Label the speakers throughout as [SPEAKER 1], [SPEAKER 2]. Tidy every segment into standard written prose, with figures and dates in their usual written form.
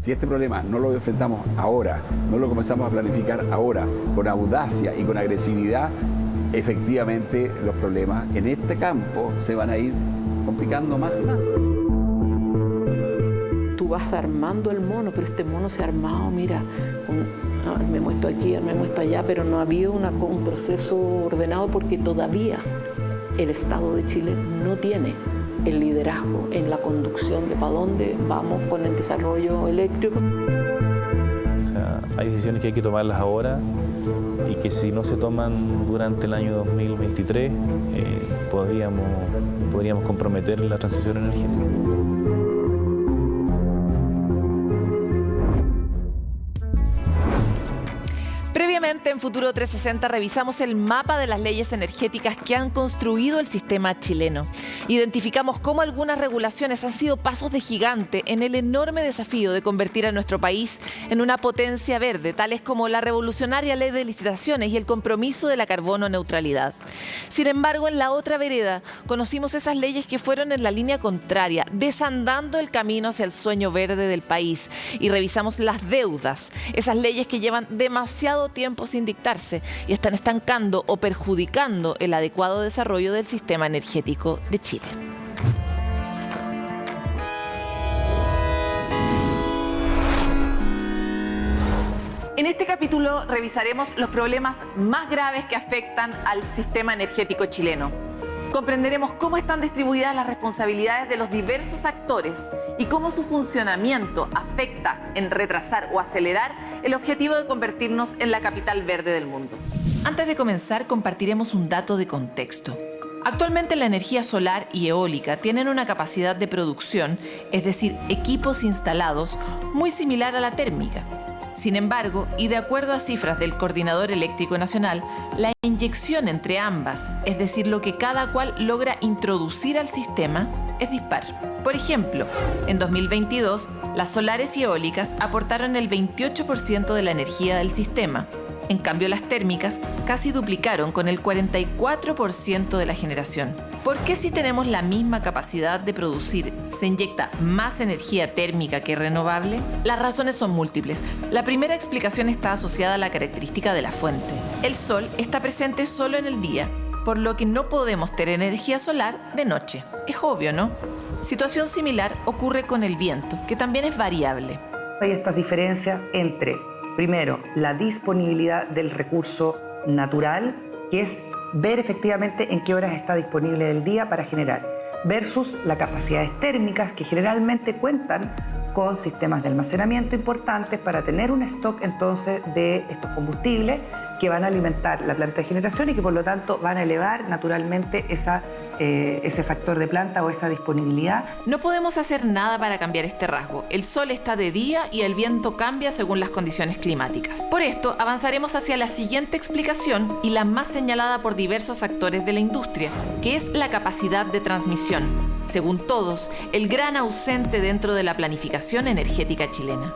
[SPEAKER 1] Si este problema no lo enfrentamos ahora, no lo comenzamos a planificar ahora, con audacia y con agresividad, efectivamente los problemas en este campo se van a ir complicando más y más.
[SPEAKER 2] Tú vas armando el mono, pero este mono se ha armado, mira, me muestro aquí, me muestro allá, pero no ha habido un proceso ordenado porque todavía el Estado de Chile no tiene el liderazgo en la conducción de para dónde vamos con el desarrollo eléctrico.
[SPEAKER 3] O sea, hay decisiones que hay que tomarlas ahora y que si no se toman durante el año 2023 podríamos comprometer la transición energética.
[SPEAKER 4] Previamente, en Futuro 360 revisamos el mapa de las leyes energéticas que han construido el sistema chileno. Identificamos cómo algunas regulaciones han sido pasos de gigante en el enorme desafío de convertir a nuestro país en una potencia verde, tales como la revolucionaria ley de licitaciones y el compromiso de la carbono neutralidad. Sin embargo, en la otra vereda, conocimos esas leyes que fueron en la línea contraria, desandando el camino hacia el sueño verde del país. Y revisamos las deudas, esas leyes que llevan demasiado tiempo sin dictarse y están estancando o perjudicando el adecuado desarrollo del sistema energético de Chile. En este capítulo revisaremos los problemas más graves que afectan al sistema energético chileno. Comprenderemos cómo están distribuidas las responsabilidades de los diversos actores y cómo su funcionamiento afecta en retrasar o acelerar el objetivo de convertirnos en la capital verde del mundo. Antes de comenzar, compartiremos un dato de contexto. Actualmente la energía solar y eólica tienen una capacidad de producción, es decir, equipos instalados, muy similar a la térmica. Sin embargo, y de acuerdo a cifras del Coordinador Eléctrico Nacional, la inyección entre ambas, es decir, lo que cada cual logra introducir al sistema, es dispar. Por ejemplo, en 2022, las solares y eólicas aportaron el 28% de la energía del sistema. En cambio, las térmicas casi duplicaron con el 44% de la generación. ¿Por qué si tenemos la misma capacidad de producir, se inyecta más energía térmica que renovable? Las razones son múltiples. La primera explicación está asociada a la característica de la fuente. El sol está presente solo en el día, por lo que no podemos tener energía solar de noche. Es obvio, ¿no? Situación similar ocurre con el viento, que también es variable.
[SPEAKER 5] Hay estas diferencias entre, primero, la disponibilidad del recurso natural, que es ver efectivamente en qué horas está disponible el día para generar, versus las capacidades térmicas que generalmente cuentan con sistemas de almacenamiento importantes para tener un stock entonces de estos combustibles que van a alimentar la planta de generación y que por lo tanto van a elevar naturalmente ese factor de planta o esa disponibilidad.
[SPEAKER 4] No podemos hacer nada para cambiar este rasgo. El sol está de día y el viento cambia según las condiciones climáticas. Por esto, avanzaremos hacia la siguiente explicación y la más señalada por diversos actores de la industria, que es la capacidad de transmisión. Según todos, el gran ausente dentro de la planificación energética chilena.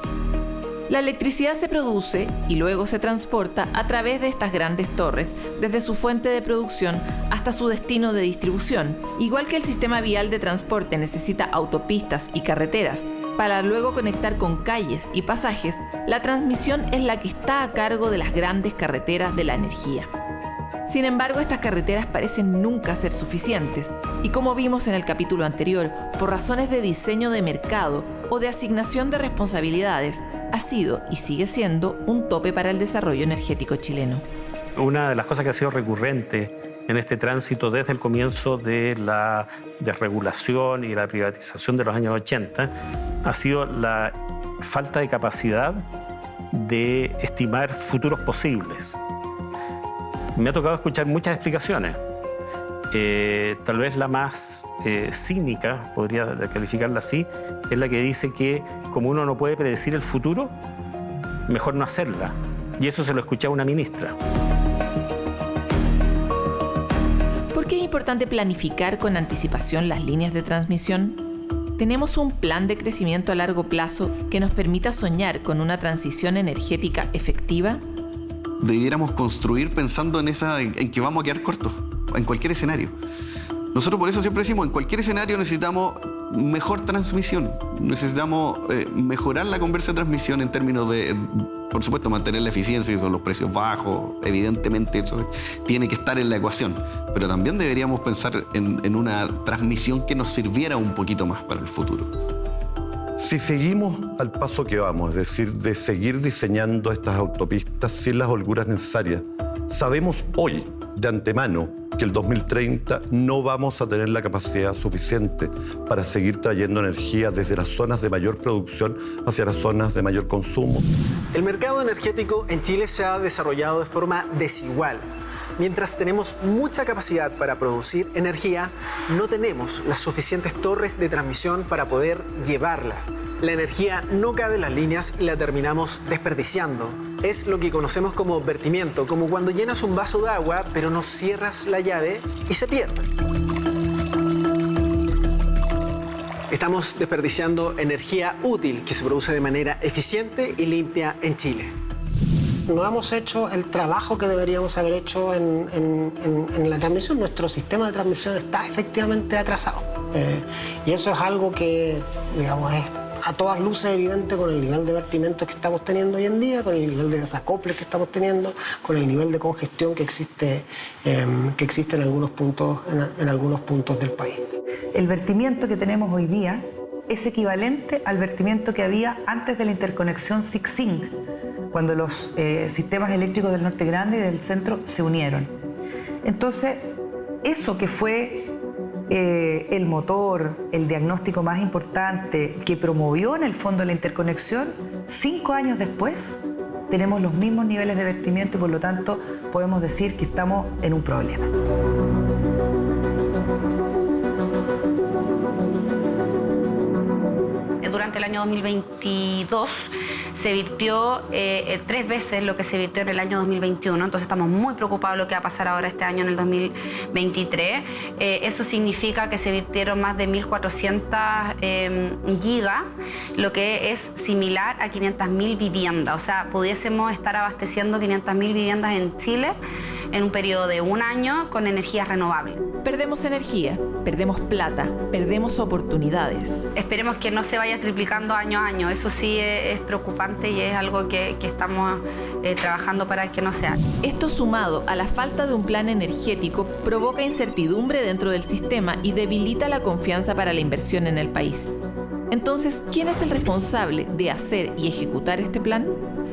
[SPEAKER 4] La electricidad se produce y luego se transporta a través de estas grandes torres, desde su fuente de producción hasta su destino de distribución. Igual que el sistema vial de transporte necesita autopistas y carreteras para luego conectar con calles y pasajes, la transmisión es la que está a cargo de las grandes carreteras de la energía. Sin embargo, estas carreteras parecen nunca ser suficientes y, como vimos en el capítulo anterior, por razones de diseño de mercado o de asignación de responsabilidades, ha sido y sigue siendo un tope para el desarrollo energético chileno.
[SPEAKER 6] Una de las cosas que ha sido recurrente en este tránsito desde el comienzo de la desregulación y la privatización de los años 80 ha sido la falta de capacidad de estimar futuros posibles. Me ha tocado escuchar muchas explicaciones. Tal vez la más cínica, podría calificarla así, es la que dice que como uno no puede predecir el futuro, mejor no hacerla. Y eso se lo escuché a una ministra.
[SPEAKER 4] ¿Por qué es importante planificar con anticipación las líneas de transmisión? ¿Tenemos un plan de crecimiento a largo plazo que nos permita soñar con una transición energética efectiva?
[SPEAKER 7] Debiéramos construir pensando en que vamos a quedar cortos, en cualquier escenario. Nosotros por eso siempre decimos, en cualquier escenario necesitamos mejor transmisión, necesitamos mejorar la conversa de transmisión en términos de, por supuesto, mantener la eficiencia y son los precios bajos, evidentemente eso tiene que estar en la ecuación, pero también deberíamos pensar en una transmisión que nos sirviera un poquito más para el futuro.
[SPEAKER 8] Si seguimos al paso que vamos, es decir, de seguir diseñando estas autopistas sin las holguras necesarias, sabemos hoy de antemano que el 2030 no vamos a tener la capacidad suficiente para seguir trayendo energía desde las zonas de mayor producción hacia las zonas de mayor consumo.
[SPEAKER 9] El mercado energético en Chile se ha desarrollado de forma desigual. Mientras tenemos mucha capacidad para producir energía, no tenemos las suficientes torres de transmisión para poder llevarla. La energía no cabe en las líneas y la terminamos desperdiciando. Es lo que conocemos como vertimiento, como cuando llenas un vaso de agua pero no cierras la llave y se pierde. Estamos desperdiciando energía útil que se produce de manera eficiente y limpia en Chile.
[SPEAKER 10] No hemos hecho el trabajo que deberíamos haber hecho en la transmisión. Nuestro sistema de transmisión está efectivamente atrasado. Y eso es algo que, digamos, es a todas luces evidente con el nivel de vertimiento que estamos teniendo hoy en día, con el nivel de desacople que estamos teniendo, con el nivel de congestión que existe en algunos puntos del país.
[SPEAKER 5] El vertimiento que tenemos hoy día es equivalente al vertimiento que había antes de la interconexión SIC-SINC, cuando los sistemas eléctricos del Norte Grande y del Centro se unieron. Entonces, eso que fue el motor, el diagnóstico más importante que promovió en el fondo la interconexión, 5 años después tenemos los mismos niveles de vertimiento y por lo tanto podemos decir que estamos en un problema.
[SPEAKER 11] Durante el año 2022 se virtió 3 veces lo que se virtió en el año 2021, entonces estamos muy preocupados de lo que va a pasar ahora este año en el 2023. Eso significa que se virtieron más de 1.400 gigas, lo que es similar a 500.000 viviendas, o sea, pudiésemos estar abasteciendo 500.000 viviendas en Chile en un periodo de 1 año con energías renovables.
[SPEAKER 12] Perdemos energía, perdemos plata, perdemos oportunidades.
[SPEAKER 11] Esperemos que no se vaya triplicando año a año. Eso sí es preocupante y es algo que estamos trabajando para que no sea.
[SPEAKER 12] Esto sumado a la falta de un plan energético provoca incertidumbre dentro del sistema y debilita la confianza para la inversión en el país. Entonces, ¿quién es el responsable de hacer y ejecutar este plan?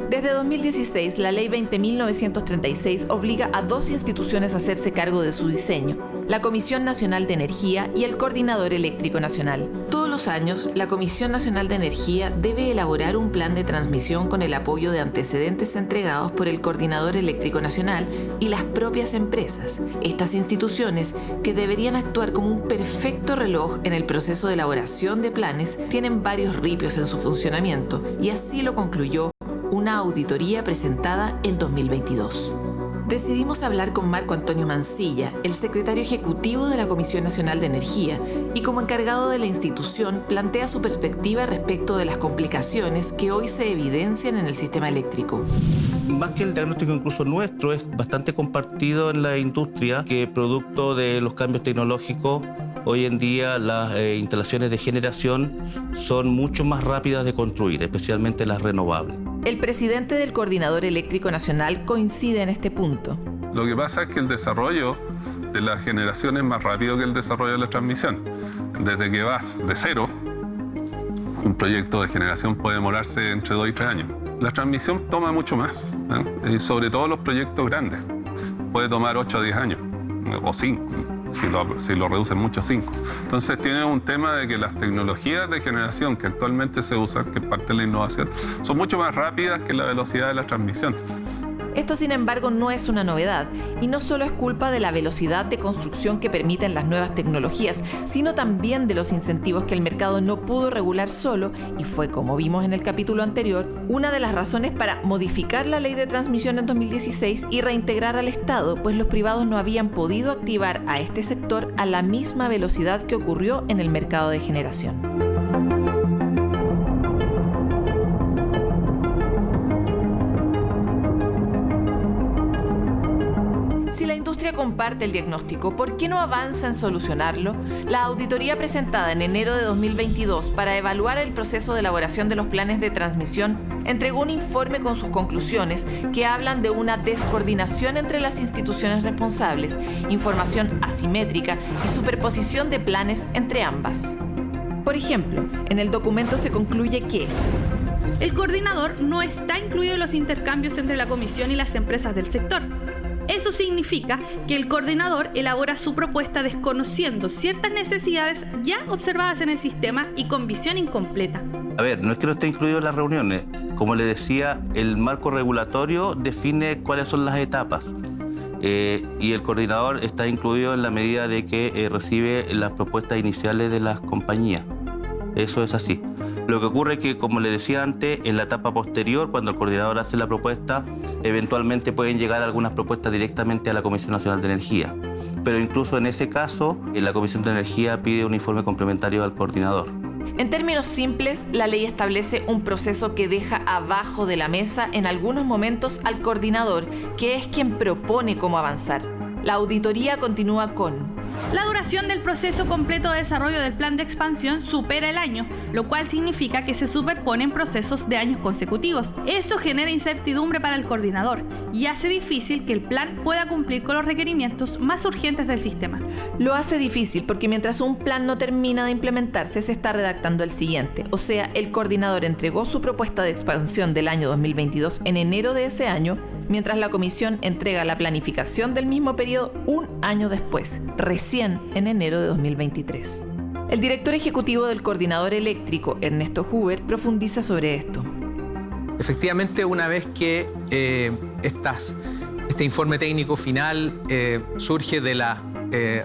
[SPEAKER 12] Desde 2016, la Ley 20.936 obliga a 2 instituciones a hacerse cargo de su diseño: la Comisión Nacional de Energía y el Coordinador Eléctrico Nacional. Todos los años, la Comisión Nacional de Energía debe elaborar un plan de transmisión con el apoyo de antecedentes entregados por el Coordinador Eléctrico Nacional y las propias empresas. Estas instituciones, que deberían actuar como un perfecto reloj en el proceso de elaboración de planes, tienen varios ripios en su funcionamiento, y así lo concluyó una auditoría presentada en 2022. Decidimos hablar con Marco Antonio Mancilla, el secretario ejecutivo de la Comisión Nacional de Energía, y como encargado de la institución plantea su perspectiva respecto de las complicaciones que hoy se evidencian en el sistema eléctrico.
[SPEAKER 13] Más que el diagnóstico incluso nuestro, es bastante compartido en la industria que producto de los cambios tecnológicos, hoy en día las instalaciones de generación son mucho más rápidas de construir, especialmente las renovables.
[SPEAKER 12] El presidente del Coordinador Eléctrico Nacional coincide en este punto.
[SPEAKER 14] Lo que pasa es que el desarrollo de la generación es más rápido que el desarrollo de la transmisión. Desde que vas de cero, un proyecto de generación puede demorarse entre 2 y 3 años. La transmisión toma mucho más, y sobre todo los proyectos grandes. Puede tomar 8 a 10 años, o 5. Si lo reducen mucho, 5. Entonces tiene un tema de que las tecnologías de generación que actualmente se usan, que es parte de la innovación, son mucho más rápidas que la velocidad de la transmisión.
[SPEAKER 12] Esto, sin embargo, no es una novedad, y no solo es culpa de la velocidad de construcción que permiten las nuevas tecnologías, sino también de los incentivos que el mercado no pudo regular solo, y fue, como vimos en el capítulo anterior, una de las razones para modificar la ley de transmisión en 2016 y reintegrar al Estado, pues los privados no habían podido activar a este sector a la misma velocidad que ocurrió en el mercado de generación. Si la industria comparte el diagnóstico, ¿por qué no avanza en solucionarlo? La auditoría presentada en enero de 2022 para evaluar el proceso de elaboración de los planes de transmisión entregó un informe con sus conclusiones que hablan de una descoordinación entre las instituciones responsables, información asimétrica y superposición de planes entre ambas. Por ejemplo, en el documento se concluye que
[SPEAKER 15] el coordinador no está incluido en los intercambios entre la comisión y las empresas del sector. Eso significa que el coordinador elabora su propuesta desconociendo ciertas necesidades ya observadas en el sistema y con visión incompleta.
[SPEAKER 13] A ver, no es que no esté incluido en las reuniones. Como le decía, el marco regulatorio define cuáles son las etapas. Y el coordinador está incluido en la medida de que recibe las propuestas iniciales de las compañías. Eso es así. Lo que ocurre es que, como le decía antes, en la etapa posterior, cuando el coordinador hace la propuesta, eventualmente pueden llegar algunas propuestas directamente a la Comisión Nacional de Energía. Pero incluso en ese caso, la Comisión de Energía pide un informe complementario al coordinador.
[SPEAKER 12] En términos simples, la ley establece un proceso que deja abajo de la mesa en algunos momentos al coordinador, que es quien propone cómo avanzar. La auditoría continúa con:
[SPEAKER 15] la duración del proceso completo de desarrollo del plan de expansión supera el año, lo cual significa que se superponen procesos de años consecutivos. Eso genera incertidumbre para el coordinador y hace difícil que el plan pueda cumplir con los requerimientos más urgentes del sistema.
[SPEAKER 12] Lo hace difícil porque mientras un plan no termina de implementarse, se está redactando el siguiente. O sea, el coordinador entregó su propuesta de expansión del año 2022 en enero de ese año, mientras la comisión entrega la planificación del mismo periodo un año después, recién en enero de 2023. El director ejecutivo del coordinador eléctrico, Ernesto Huber, profundiza sobre esto.
[SPEAKER 16] Efectivamente, una vez que este informe técnico final surge de la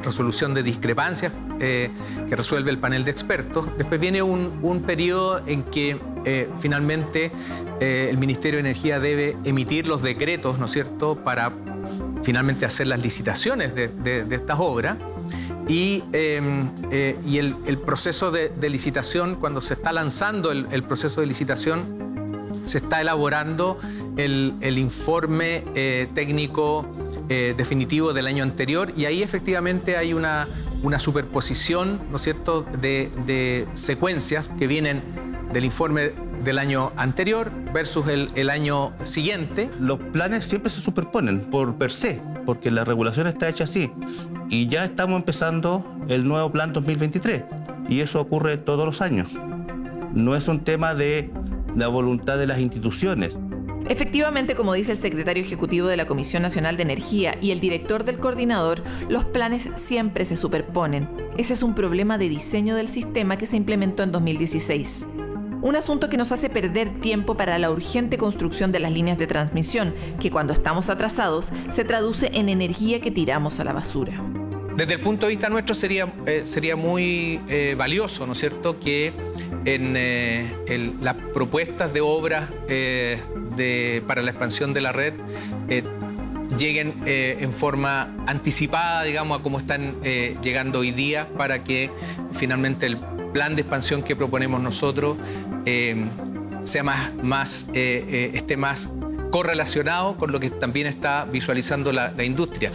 [SPEAKER 16] resolución de discrepancias que resuelve el panel de expertos, después viene un periodo en que finalmente el Ministerio de Energía debe emitir los decretos, ¿no es cierto?, para finalmente hacer las licitaciones de estas obras. Y el proceso de licitación, cuando se está lanzando el proceso de licitación, se está elaborando el informe técnico definitivo del año anterior, y ahí efectivamente hay una superposición, ¿no es cierto?, de secuencias que vienen del informe del año anterior versus el año siguiente.
[SPEAKER 13] Los planes siempre se superponen por per se, porque la regulación está hecha así. Y ya estamos empezando el nuevo plan 2023. Y eso ocurre todos los años. No es un tema de la voluntad de las instituciones.
[SPEAKER 12] Efectivamente, como dice el secretario ejecutivo de la Comisión Nacional de Energía y el director del coordinador, los planes siempre se superponen. Ese es un problema de diseño del sistema que se implementó en 2016. Un asunto que nos hace perder tiempo para la urgente construcción de las líneas de transmisión, que cuando estamos atrasados se traduce en energía que tiramos a la basura.
[SPEAKER 16] Desde el punto de vista nuestro sería muy valioso, ¿no es cierto?, que en las propuestas de obras para la expansión de la red lleguen en forma anticipada, digamos, a cómo están llegando hoy día, para que finalmente el plan de expansión que proponemos nosotros sea esté más correlacionado con lo que también está visualizando la industria.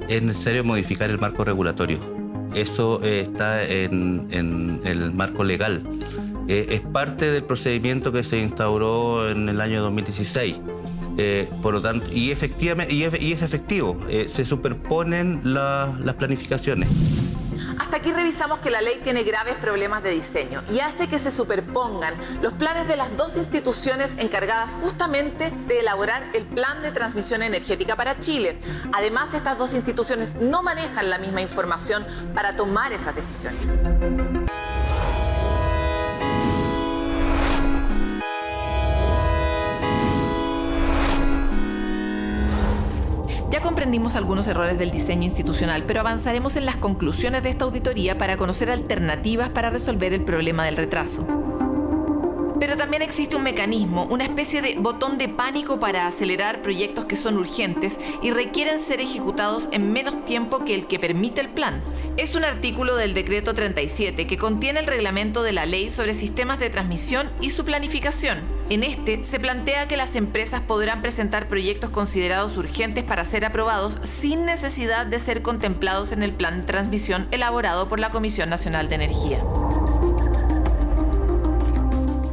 [SPEAKER 13] Es necesario modificar el marco regulatorio. Eso está en el marco legal. Es parte del procedimiento que se instauró en el año 2016. Por lo tanto, y es efectivo. Se superponen las planificaciones.
[SPEAKER 4] Hasta aquí revisamos que la ley tiene graves problemas de diseño y hace que se superpongan los planes de las dos instituciones encargadas justamente de elaborar el plan de transmisión energética para Chile. Además, estas dos instituciones no manejan la misma información para tomar esas decisiones.
[SPEAKER 12] Ya comprendimos algunos errores del diseño institucional, pero avanzaremos en las conclusiones de esta auditoría para conocer alternativas para resolver el problema del retraso. Pero también existe un mecanismo, una especie de botón de pánico para acelerar proyectos que son urgentes y requieren ser ejecutados en menos tiempo que el que permite el plan. Es un artículo del Decreto 37 que contiene el reglamento de la Ley sobre Sistemas de Transmisión y su planificación. En este se plantea que las empresas podrán presentar proyectos considerados urgentes para ser aprobados sin necesidad de ser contemplados en el plan de transmisión elaborado por la Comisión Nacional de Energía.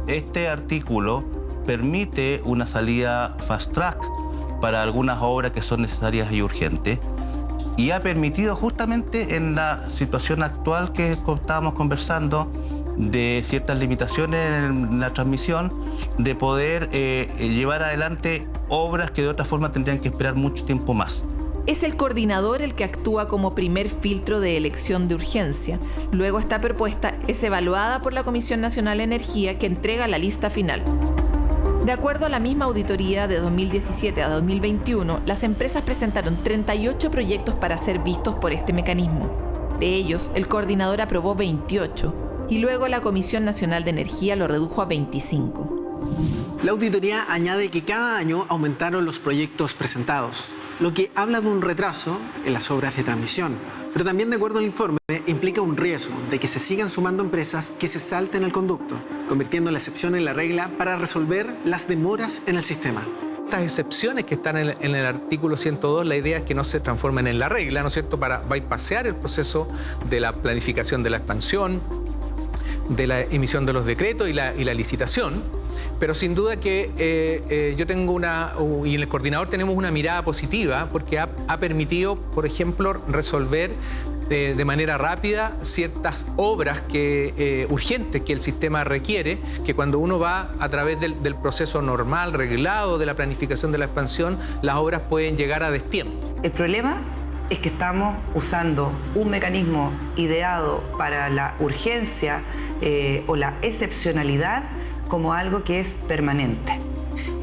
[SPEAKER 13] Este artículo permite una salida fast track para algunas obras que son necesarias y urgentes y ha permitido justamente en la situación actual que estábamos conversando de ciertas limitaciones en la transmisión, de poder llevar adelante obras que de otra forma tendrían que esperar mucho tiempo más.
[SPEAKER 12] Es el coordinador el que actúa como primer filtro de elección de urgencia. Luego esta propuesta es evaluada por la Comisión Nacional de Energía, que entrega la lista final. De acuerdo a la misma auditoría de 2017 a 2021, las empresas presentaron 38 proyectos para ser vistos por este mecanismo. De ellos, el coordinador aprobó 28 y luego la Comisión Nacional de Energía lo redujo a 25.
[SPEAKER 9] La auditoría añade que cada año aumentaron los proyectos presentados, lo que habla de un retraso en las obras de transmisión. Pero también, de acuerdo al informe, implica un riesgo de que se sigan sumando empresas que se salten el conducto, convirtiendo la excepción en la regla para resolver las demoras en el sistema.
[SPEAKER 16] Estas excepciones que están en el artículo 102, la idea es que no se transformen en la regla, ¿no es cierto?, para bypassear el proceso de la planificación de la expansión, de la emisión de los decretos y la licitación. Pero sin duda que yo tengo y en el coordinador tenemos una mirada positiva porque ha permitido, por ejemplo, resolver de manera rápida ciertas obras urgentes que el sistema requiere, que cuando uno va a través del proceso normal, reglado de la planificación de la expansión, las obras pueden llegar a destiempo.
[SPEAKER 5] El problema es que estamos usando un mecanismo ideado para la urgencia o la excepcionalidad como algo que es permanente.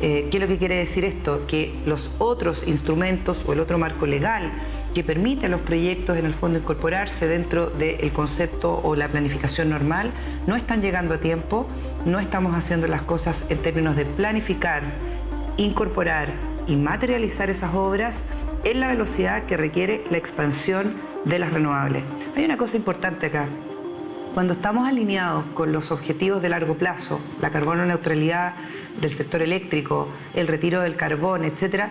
[SPEAKER 5] ¿Qué es lo que quiere decir esto? Que los otros instrumentos o el otro marco legal que permite a los proyectos en el fondo incorporarse dentro del concepto o la planificación normal no están llegando a tiempo, no estamos haciendo las cosas en términos de planificar, incorporar y materializar esas obras en la velocidad que requiere la expansión de las renovables. Hay una cosa importante acá. Cuando estamos alineados con los objetivos de largo plazo, la carbono neutralidad del sector eléctrico, el retiro del carbón, etc.,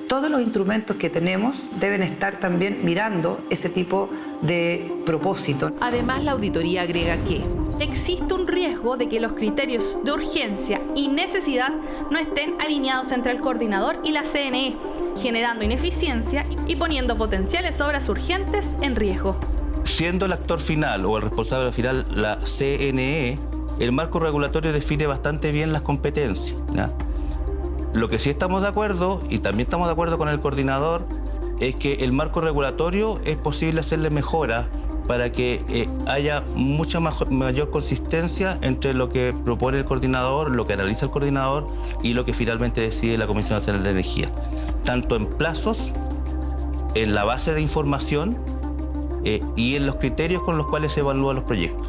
[SPEAKER 5] todos los instrumentos que tenemos deben estar también mirando ese tipo de propósito.
[SPEAKER 12] Además, la auditoría agrega que
[SPEAKER 15] existe un riesgo de que los criterios de urgencia y necesidad no estén alineados entre el coordinador y la CNE, generando ineficiencia y poniendo potenciales obras urgentes en riesgo.
[SPEAKER 13] Siendo el actor final o el responsable final la CNE, el marco regulatorio define bastante bien las competencias, ¿ya? Lo que sí estamos de acuerdo, y también estamos de acuerdo con el coordinador, es que el marco regulatorio es posible hacerle mejoras para que haya mucha mayor consistencia entre lo que propone el coordinador, lo que analiza el coordinador y lo que finalmente decide la Comisión Nacional de Energía. Tanto en plazos, en la base de información y en los criterios con los cuales se evalúan los proyectos.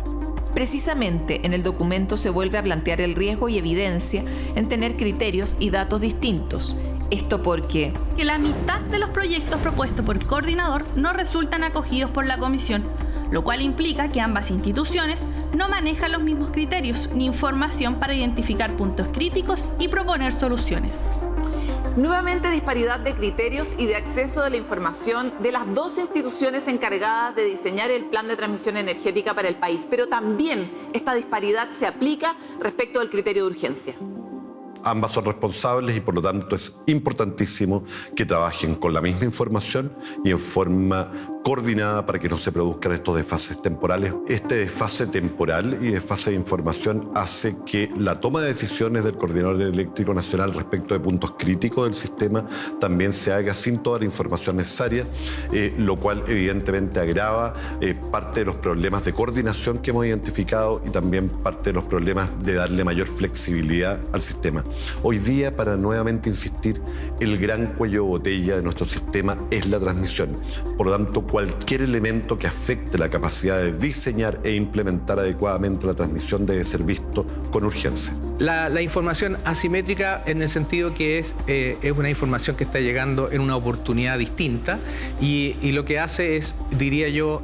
[SPEAKER 12] Precisamente en el documento se vuelve a plantear el riesgo y evidencia en tener criterios y datos distintos. Esto porque
[SPEAKER 15] que la mitad de los proyectos propuestos por el coordinador no resultan acogidos por la comisión, lo cual implica que ambas instituciones no manejan los mismos criterios ni información para identificar puntos críticos y proponer soluciones.
[SPEAKER 4] Nuevamente disparidad de criterios y de acceso a la información de las dos instituciones encargadas de diseñar el plan de transmisión energética para el país, pero también esta disparidad se aplica respecto del criterio de urgencia.
[SPEAKER 8] Ambas son responsables y por lo tanto es importantísimo que trabajen con la misma información y en forma coordinada para que no se produzcan estos desfases temporales. Este desfase temporal y desfase de información hace que la toma de decisiones del Coordinador Eléctrico Nacional respecto de puntos críticos del sistema también se haga sin toda la información necesaria, lo cual evidentemente agrava parte de los problemas de coordinación que hemos identificado y también parte de los problemas de darle mayor flexibilidad al sistema. Hoy día, para nuevamente insistir, el gran cuello de botella de nuestro sistema es la transmisión. Por lo tanto, cualquier elemento que afecte la capacidad de diseñar e implementar adecuadamente la transmisión debe ser visto con urgencia.
[SPEAKER 16] La información asimétrica en el sentido que es una información que está llegando en una oportunidad distinta y lo que hace es, diría yo,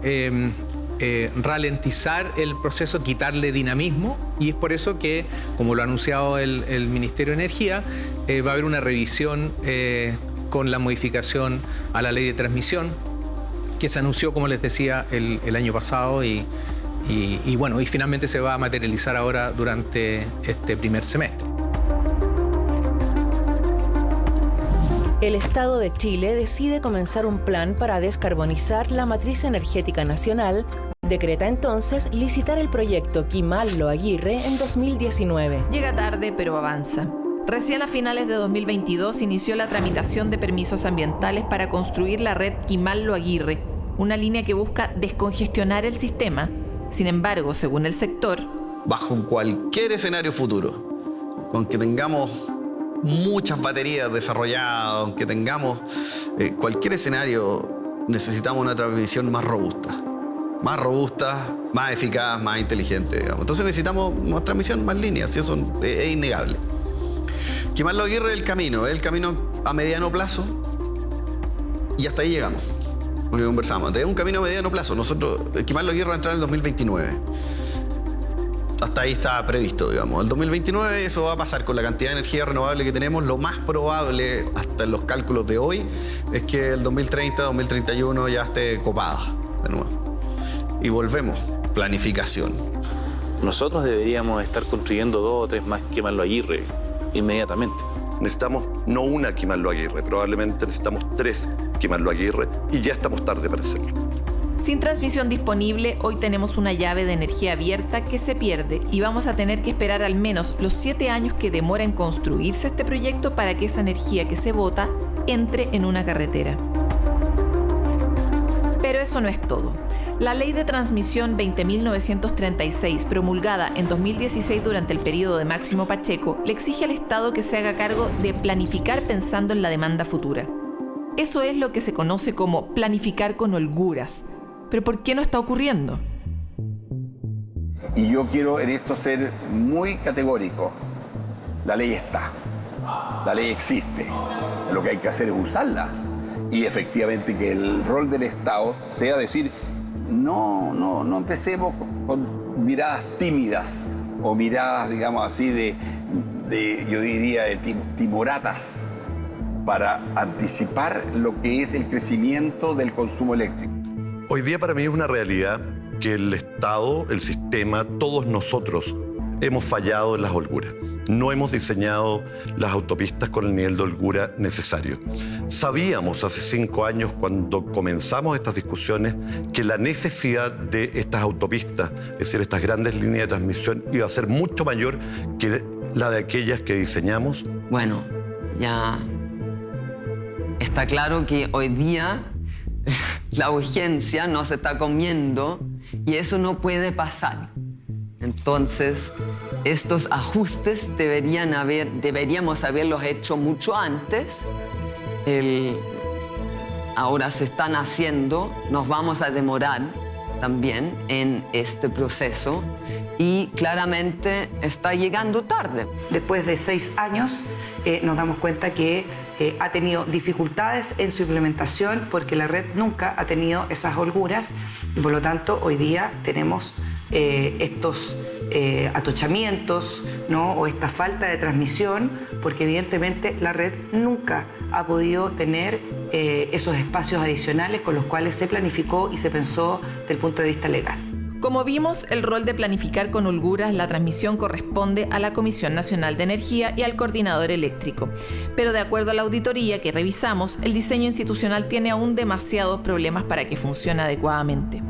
[SPEAKER 16] ralentizar el proceso, quitarle dinamismo, y es por eso que, como lo ha anunciado el Ministerio de Energía, va a haber una revisión con la modificación a la ley de transmisión que se anunció, como les decía, el año pasado y finalmente se va a materializar ahora durante este primer semestre.
[SPEAKER 17] El Estado de Chile decide comenzar un plan para descarbonizar la matriz energética nacional. Decreta entonces licitar el proyecto Kimal-Lo Aguirre en 2019.
[SPEAKER 12] Llega tarde, pero avanza. Recién a finales de 2022 inició la tramitación de permisos ambientales para construir la red Kimal-Lo Aguirre, una línea que busca descongestionar el sistema. Sin embargo, según el sector,
[SPEAKER 7] bajo cualquier escenario futuro, con que tengamos muchas baterías desarrolladas, aunque tengamos cualquier escenario, necesitamos una transmisión más robusta, más eficaz, más inteligente, digamos. Entonces necesitamos una transmisión más líneas, y eso es innegable. Kimal-Lo Aguirre es el camino a mediano plazo, y hasta ahí llegamos, porque conversamos. Es un camino a mediano plazo. Kimal-Lo Aguirre va a entrar en el 2029. Hasta ahí está previsto, digamos. El 2029 eso va a pasar con la cantidad de energía renovable que tenemos. Lo más probable, hasta en los cálculos de hoy, es que el 2030, 2031 ya esté copada de nuevo. Y volvemos, planificación.
[SPEAKER 3] Nosotros deberíamos estar construyendo 2 o 3 más Kimal-Lo Aguirre inmediatamente.
[SPEAKER 8] Necesitamos no una Kimal-Lo Aguirre, probablemente necesitamos 3 Kimal-Lo Aguirre y ya estamos tarde para hacerlo.
[SPEAKER 12] sin transmisión disponible, hoy tenemos una llave de energía abierta que se pierde y vamos a tener que esperar al menos los 7 años que demora en construirse este proyecto para que esa energía que se bota entre en una carretera. Pero eso no es todo. La Ley de Transmisión 20.936, promulgada en 2016 durante el periodo de Máximo Pacheco, le exige al Estado que se haga cargo de planificar pensando en la demanda futura. Eso es lo que se conoce como planificar con holguras. ¿Pero por qué no está ocurriendo?
[SPEAKER 1] Y yo quiero en esto ser muy categórico. La ley está. La ley existe. Lo que hay que hacer es usarla. Y efectivamente que el rol del Estado sea decir, no empecemos con miradas tímidas o miradas, digamos así, yo diría, de timoratas para anticipar lo que es el crecimiento del consumo eléctrico.
[SPEAKER 8] Hoy día para mí es una realidad que el Estado, el sistema, todos nosotros hemos fallado en las holguras. No hemos diseñado las autopistas con el nivel de holgura necesario. Sabíamos hace 5 años, cuando comenzamos estas discusiones, que la necesidad de estas autopistas, es decir, estas grandes líneas de transmisión, iba a ser mucho mayor que la de aquellas que diseñamos.
[SPEAKER 18] Bueno, ya está claro que hoy día la urgencia nos está comiendo y eso no puede pasar. Entonces, estos ajustes deberíamos haberlos hecho mucho antes. Ahora se están haciendo, nos vamos a demorar también en este proceso y claramente está llegando tarde.
[SPEAKER 5] Después de 6 años nos damos cuenta que ha tenido dificultades en su implementación porque la red nunca ha tenido esas holguras y por lo tanto hoy día tenemos estos atochamientos, ¿no? O esta falta de transmisión porque evidentemente la red nunca ha podido tener esos espacios adicionales con los cuales se planificó y se pensó desde el punto de vista legal.
[SPEAKER 12] Como vimos, el rol de planificar con holguras la transmisión corresponde a la Comisión Nacional de Energía y al Coordinador Eléctrico. Pero de acuerdo a la auditoría que revisamos, el diseño institucional tiene aún demasiados problemas para que funcione adecuadamente.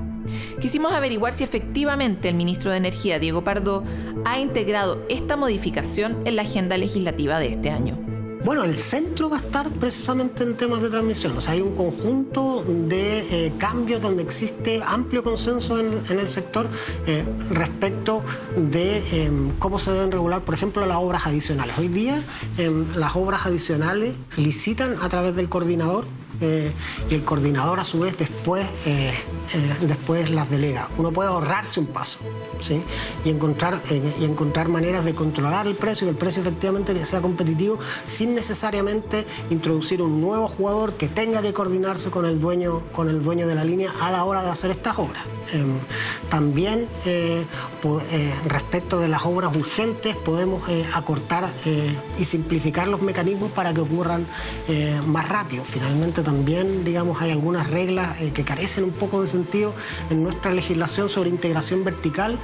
[SPEAKER 12] Quisimos averiguar si efectivamente el ministro de Energía, Diego Pardo, ha integrado esta modificación en la agenda legislativa de este año.
[SPEAKER 10] Bueno, el centro va a estar precisamente en temas de transmisión. O sea, hay un conjunto de cambios donde existe amplio consenso en el sector respecto de cómo se deben regular, por ejemplo, las obras adicionales. Hoy día las obras adicionales licitan a través del coordinador y el coordinador a su vez después las delega. Uno puede ahorrarse un paso, ¿sí? y encontrar maneras de controlar el precio y el precio efectivamente que sea competitivo sin necesariamente introducir un nuevo jugador que tenga que coordinarse con el dueño de la línea a la hora de hacer estas obras. También respecto de las obras urgentes podemos acortar y simplificar los mecanismos para que ocurran más rápido. Finalmente también, digamos, hay algunas reglas que carecen un poco de sentido en nuestra legislación sobre integración vertical.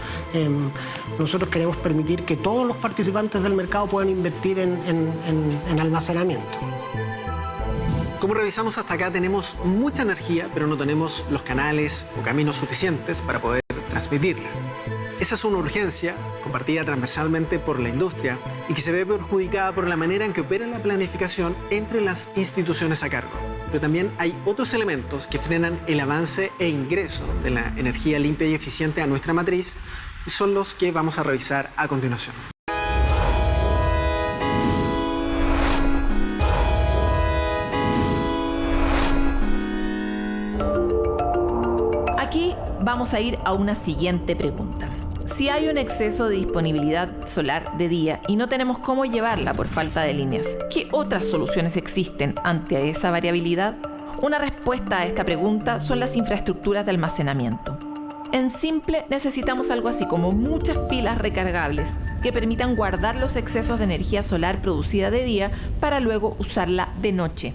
[SPEAKER 10] Nosotros queremos permitir que todos los participantes del mercado puedan invertir en almacenamiento.
[SPEAKER 9] Como revisamos hasta acá, tenemos mucha energía, pero no tenemos los canales o caminos suficientes para poder transmitirla. Esa es una urgencia compartida transversalmente por la industria y que se ve perjudicada por la manera en que opera la planificación entre las instituciones a cargo. Pero también hay otros elementos que frenan el avance e ingreso de la energía limpia y eficiente a nuestra matriz y son los que vamos a revisar a continuación.
[SPEAKER 12] Aquí vamos a ir a una siguiente pregunta. Si hay un exceso de disponibilidad solar de día y no tenemos cómo llevarla por falta de líneas, ¿qué otras soluciones existen ante esa variabilidad? Una respuesta a esta pregunta son las infraestructuras de almacenamiento. En simple, necesitamos algo así como muchas pilas recargables que permitan guardar los excesos de energía solar producida de día para luego usarla de noche.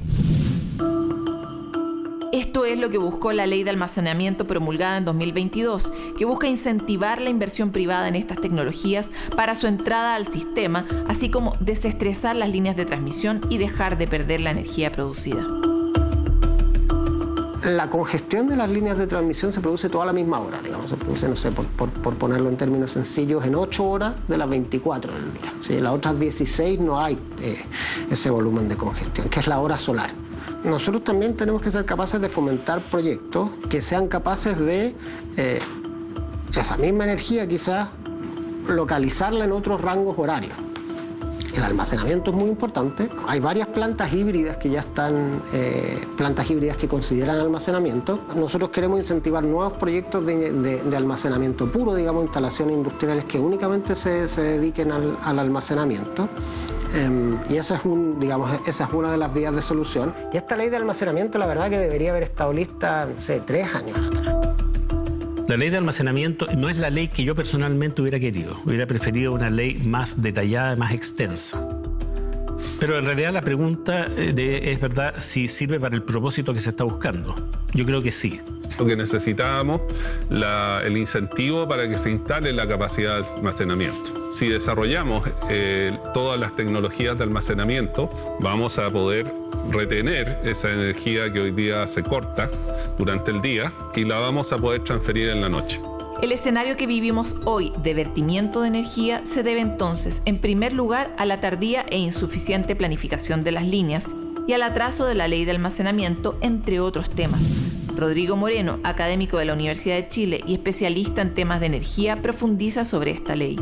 [SPEAKER 12] Esto es lo que buscó la Ley de Almacenamiento promulgada en 2022, que busca incentivar la inversión privada en estas tecnologías para su entrada al sistema, así como desestresar las líneas de transmisión y dejar de perder la energía producida.
[SPEAKER 10] La congestión de las líneas de transmisión se produce toda la misma hora, digamos, se produce, no sé, por ponerlo en términos sencillos, en 8 horas de las 24 del día. ¿Sí? En las otras 16 no hay ese volumen de congestión, que es la hora solar. Nosotros también tenemos que ser capaces de fomentar proyectos que sean capaces de esa misma energía quizás localizarla en otros rangos horarios. El almacenamiento es muy importante. Hay varias plantas híbridas que ya están, plantas híbridas que consideran almacenamiento. Nosotros queremos incentivar nuevos proyectos de almacenamiento puro, digamos, instalaciones industriales que únicamente se dediquen al almacenamiento. Y esa es una de las vías de solución. Y esta ley de almacenamiento, la verdad que debería haber estado lista, no sé, 3 años atrás.
[SPEAKER 6] La ley de almacenamiento no es la ley que yo personalmente hubiera querido. Hubiera preferido una ley más detallada, más extensa. Pero en realidad la pregunta es verdad si sirve para el propósito que se está buscando. Yo creo que sí.
[SPEAKER 14] Lo que necesitábamos, el incentivo para que se instale la capacidad de almacenamiento. Si desarrollamos todas las tecnologías de almacenamiento, vamos a poder retener esa energía que hoy día se corta durante el día y la vamos a poder transferir en la noche.
[SPEAKER 12] El escenario que vivimos hoy de vertimiento de energía se debe entonces, en primer lugar, a la tardía e insuficiente planificación de las líneas y al atraso de la ley de almacenamiento, entre otros temas. Rodrigo Moreno, académico de la Universidad de Chile y especialista en temas de energía, profundiza sobre esta ley.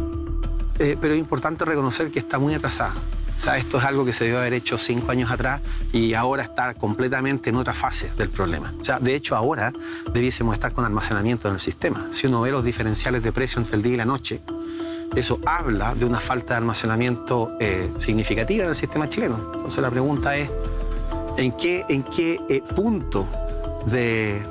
[SPEAKER 9] Pero es importante reconocer que está muy atrasada. O sea, esto es algo que se debió haber hecho 5 años atrás y ahora está completamente en otra fase del problema. O sea, de hecho, ahora debiésemos estar con almacenamiento en el sistema. Si uno ve los diferenciales de precio entre el día y la noche, eso habla de una falta de almacenamiento significativa en el sistema chileno. Entonces la pregunta es, ¿en qué punto de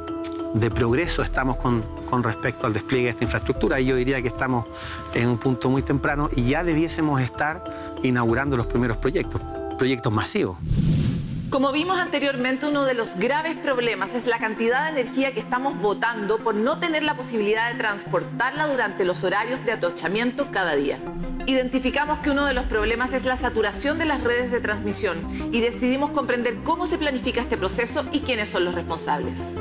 [SPEAKER 9] progreso estamos con respecto al despliegue de esta infraestructura? Y yo diría que estamos en un punto muy temprano y ya debiésemos estar inaugurando los primeros proyectos masivos.
[SPEAKER 4] Como vimos anteriormente, uno de los graves problemas es la cantidad de energía que estamos botando por no tener la posibilidad de transportarla durante los horarios de atochamiento cada día. Identificamos que uno de los problemas es la saturación de las redes de transmisión y decidimos comprender cómo se planifica este proceso y quiénes son los responsables.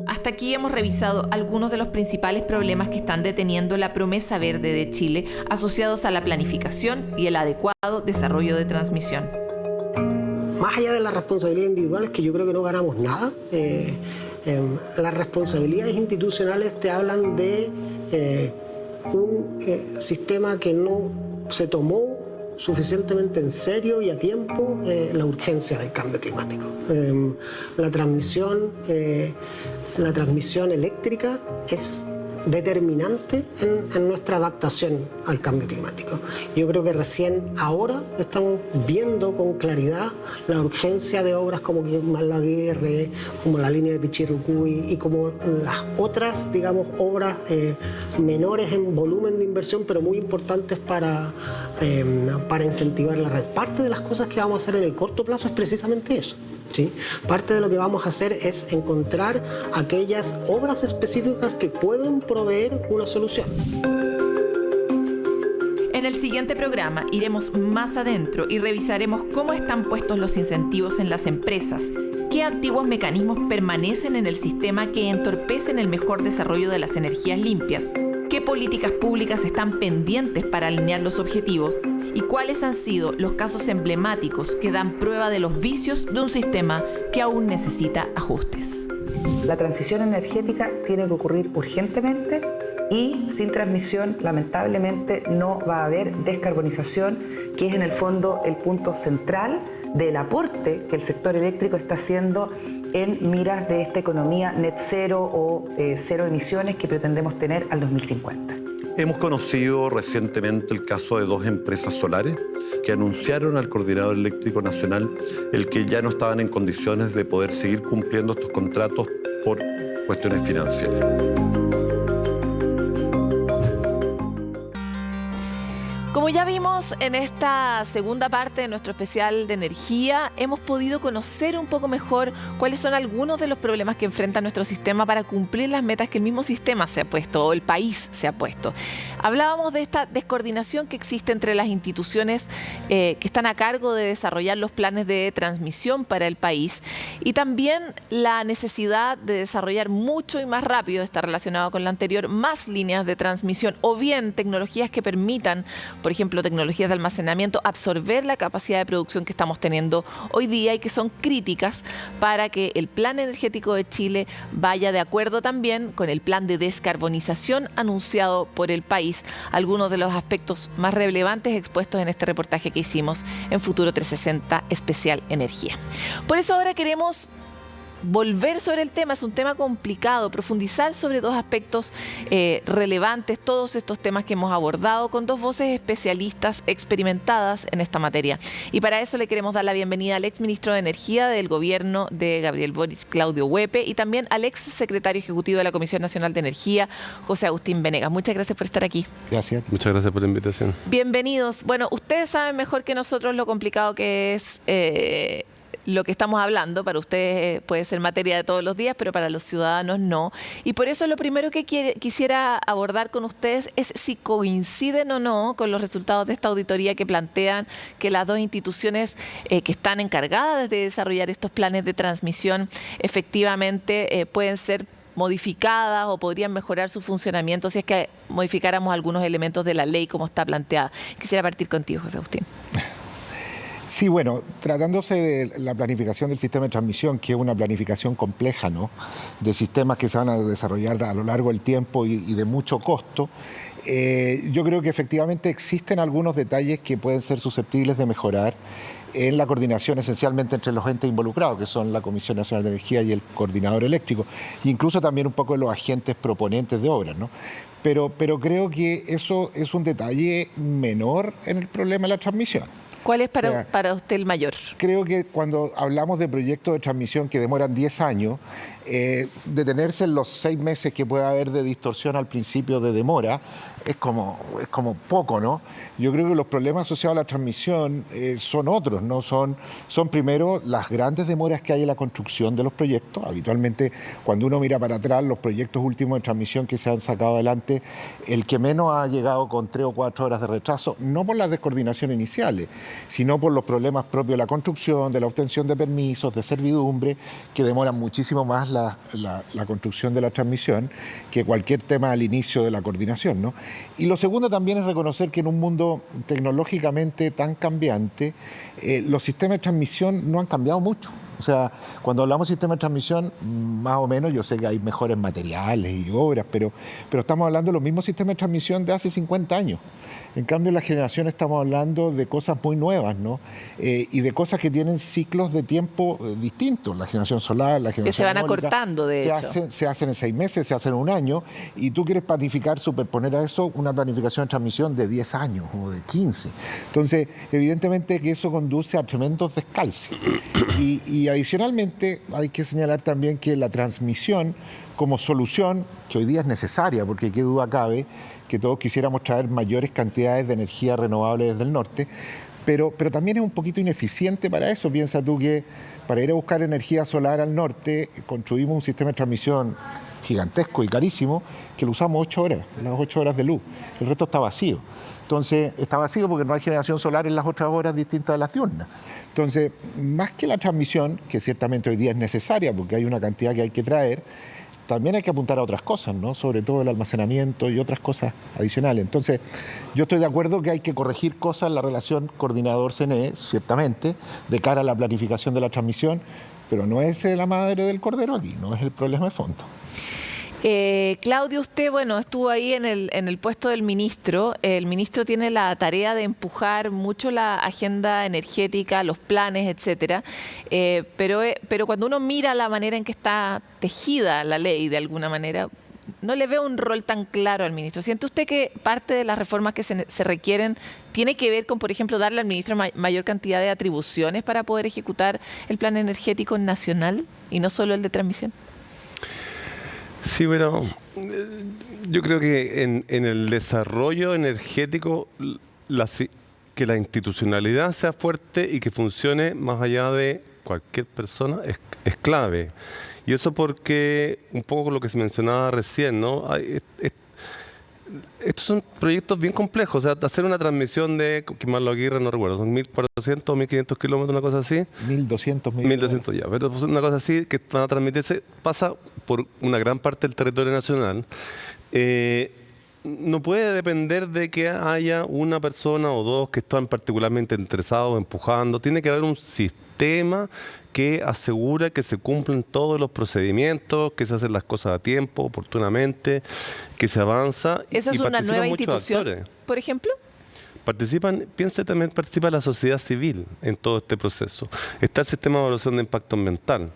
[SPEAKER 12] Hasta aquí hemos revisado algunos de los principales problemas que están deteniendo la promesa verde de Chile asociados a la planificación y el adecuado desarrollo de transmisión.
[SPEAKER 10] Más allá de las responsabilidades individuales, que yo creo que no ganamos nada, las responsabilidades institucionales te hablan de un sistema que no se tomó suficientemente en serio y a tiempo la urgencia del cambio climático. La transmisión eléctrica es determinante en nuestra adaptación al cambio climático. Yo creo que recién ahora estamos viendo con claridad la urgencia de obras como Quimán lo Aguirre, como la línea de Pichirrucuy y como las otras, digamos, obras menores en volumen de inversión, pero muy importantes para incentivar la red. Parte de las cosas que vamos a hacer en el corto plazo es precisamente eso. ¿Sí? Parte de lo que vamos a hacer es encontrar aquellas obras específicas que pueden proveer una solución.
[SPEAKER 12] En el siguiente programa iremos más adentro y revisaremos cómo están puestos los incentivos en las empresas, qué antiguos mecanismos permanecen en el sistema que entorpecen el mejor desarrollo de las energías limpias, qué políticas públicas están pendientes para alinear los objetivos y cuáles han sido los casos emblemáticos que dan prueba de los vicios de un sistema que aún necesita ajustes.
[SPEAKER 5] La transición energética tiene que ocurrir urgentemente y sin transmisión, lamentablemente, no va a haber descarbonización, que es en el fondo el punto central del aporte que el sector eléctrico está haciendo en miras de esta economía net cero o cero emisiones que pretendemos tener al 2050.
[SPEAKER 8] Hemos conocido recientemente el caso de 2 empresas solares que anunciaron al Coordinador Eléctrico Nacional el que ya no estaban en condiciones de poder seguir cumpliendo estos contratos por cuestiones financieras.
[SPEAKER 12] Como ya vimos en esta segunda parte de nuestro especial de energía, hemos podido conocer un poco mejor cuáles son algunos de los problemas que enfrenta nuestro sistema para cumplir las metas que el mismo sistema se ha puesto o el país se ha puesto. Hablábamos de esta descoordinación que existe entre las instituciones que están a cargo de desarrollar los planes de transmisión para el país y también la necesidad de desarrollar mucho y más rápido, está relacionado con lo anterior, más líneas de transmisión o bien tecnologías que permitan, por ejemplo, tecnologías de almacenamiento, absorber la capacidad de producción que estamos teniendo hoy día y que son críticas para que el plan energético de Chile vaya de acuerdo también con el plan de descarbonización anunciado por el país. Algunos de los aspectos más relevantes expuestos en este reportaje que hicimos en Futuro 360 Especial Energía. Por eso ahora queremos volver sobre el tema, es un tema complicado, profundizar sobre 2 aspectos relevantes, todos estos temas que hemos abordado con 2 voces especialistas experimentadas en esta materia. Y para eso le queremos dar la bienvenida al exministro de Energía del gobierno de Gabriel Boric, Claudio Huepe, y también al ex secretario ejecutivo de la Comisión Nacional de Energía, José Agustín Venegas. Muchas gracias por estar aquí.
[SPEAKER 19] Gracias. Muchas gracias por la invitación.
[SPEAKER 12] Bienvenidos. Bueno, ustedes saben mejor que nosotros lo complicado que es lo que estamos hablando. Para ustedes puede ser materia de todos los días, pero para los ciudadanos no. Y por eso lo primero que quisiera abordar con ustedes es si coinciden o no con los resultados de esta auditoría que plantean que las 2 instituciones que están encargadas de desarrollar estos planes de transmisión efectivamente pueden ser modificadas o podrían mejorar su funcionamiento si es que modificáramos algunos elementos de la ley como está planteada. Quisiera partir contigo, José Agustín.
[SPEAKER 19] Sí, bueno, tratándose de la planificación del sistema de transmisión, que es una planificación compleja, ¿no?, de sistemas que se van a desarrollar a lo largo del tiempo y de mucho costo, yo creo que efectivamente existen algunos detalles que pueden ser susceptibles de mejorar en la coordinación esencialmente entre los entes involucrados, que son la Comisión Nacional de Energía y el Coordinador Eléctrico, e incluso también un poco de los agentes proponentes de obras, ¿no? Pero creo que eso es un detalle menor en el problema de la transmisión.
[SPEAKER 12] ¿Cuál es para usted el mayor?
[SPEAKER 19] Creo que cuando hablamos de proyectos de transmisión que demoran 10 años, detenerse en los 6 meses que puede haber de distorsión al principio de demora es como poco, ¿no? Yo creo que los problemas asociados a la transmisión son otros, ¿no? Son primero las grandes demoras que hay en la construcción de los proyectos. Habitualmente, cuando uno mira para atrás, los proyectos últimos de transmisión que se han sacado adelante, el que menos ha llegado con 3 o 4 horas de retraso, no por las descoordinaciones iniciales, sino por los problemas propios de la construcción, de la obtención de permisos, de servidumbre, que demoran muchísimo más la construcción de la transmisión que cualquier tema al inicio de la coordinación, ¿no? Y lo segundo también es reconocer que en un mundo tecnológicamente tan cambiante, los sistemas de transmisión no han cambiado mucho. O O sea, cuando hablamos de sistema de transmisión, más o menos, yo sé que hay mejores materiales y obras, pero estamos hablando de los mismos sistemas de transmisión de hace 50 años. En cambio, en la generación estamos hablando de cosas muy nuevas, ¿no? Y de cosas que tienen ciclos de tiempo distintos. La generación solar, la generación
[SPEAKER 12] que se van
[SPEAKER 19] eólica,
[SPEAKER 12] acortando, de hecho.
[SPEAKER 19] Se hacen en 6 meses, se hacen en 1 año, y tú quieres planificar, superponer a eso una planificación de transmisión de 10 años o de 15. Entonces, evidentemente que eso conduce a tremendos descalces. Y adicionalmente hay que señalar también que la transmisión como solución, que hoy día es necesaria, porque qué duda cabe que todos quisiéramos traer mayores cantidades de energía renovable desde el norte, pero también es un poquito ineficiente para eso. Piensa tú que para ir a buscar energía solar al norte construimos un sistema de transmisión gigantesco y carísimo que lo usamos 8 horas, las 8 horas de luz. El resto está vacío. Entonces, está vacío porque no hay generación solar en las otras horas distintas de las diurnas. Entonces, más que la transmisión, que ciertamente hoy día es necesaria porque hay una cantidad que hay que traer, también hay que apuntar a otras cosas, ¿no? Sobre todo el almacenamiento y otras cosas adicionales. Entonces, yo estoy de acuerdo que hay que corregir cosas en la relación coordinador-CNE, ciertamente, de cara a la planificación de la transmisión, pero no es la madre del cordero aquí, no es el problema de fondo.
[SPEAKER 12] Claudio, usted, bueno, estuvo ahí en el puesto del ministro. El ministro tiene la tarea de empujar mucho la agenda energética, los planes, etcétera. Pero cuando uno mira la manera en que está tejida la ley, de alguna manera, no le veo un rol tan claro al ministro. ¿Siente usted que parte de las reformas que se requieren tiene que ver con, por ejemplo, darle al ministro mayor cantidad de atribuciones para poder ejecutar el plan energético nacional y no solo el de transmisión?
[SPEAKER 20] Sí, bueno, yo creo que en el desarrollo energético que la institucionalidad sea fuerte y que funcione más allá de cualquier persona es clave. Y eso porque, un poco con lo que se mencionaba recién, ¿no? Estos son proyectos bien complejos. O sea, hacer una transmisión de Quimalo Aguirre, no recuerdo, son 1.400 o 1.500 kilómetros, una cosa así.
[SPEAKER 19] 1.200.
[SPEAKER 20] 1.200 ya, pero una cosa así que van a transmitirse, pasa por una gran parte del territorio nacional. No puede depender de que haya una persona o dos que están particularmente interesados, empujando. Tiene que haber un sistema que asegura que se cumplen todos los procedimientos, que se hacen las cosas a tiempo, oportunamente, que se avanza.
[SPEAKER 12] ¿Eso es una nueva institución,
[SPEAKER 20] actores.
[SPEAKER 12] Por ejemplo?
[SPEAKER 20] También participa la sociedad civil en todo este proceso. Está el sistema de evaluación de impacto ambiental.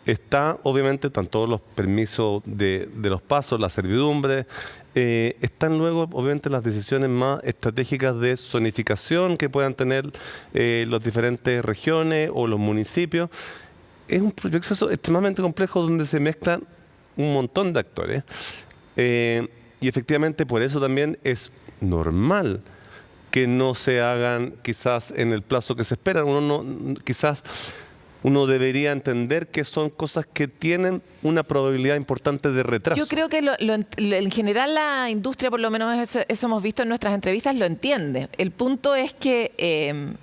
[SPEAKER 20] Está, obviamente, están todos los permisos de los pasos, la servidumbre. Están luego, obviamente, las decisiones más estratégicas de zonificación que puedan tener las diferentes regiones o los municipios. Es un proceso extremadamente complejo donde se mezclan un montón de actores. Y efectivamente, por eso también es normal que no se hagan quizás en el plazo que se espera. Uno debería entender que son cosas que tienen una probabilidad importante de retraso.
[SPEAKER 12] Yo creo que en general la industria, por lo menos eso hemos visto en nuestras entrevistas, lo entiende. El punto es que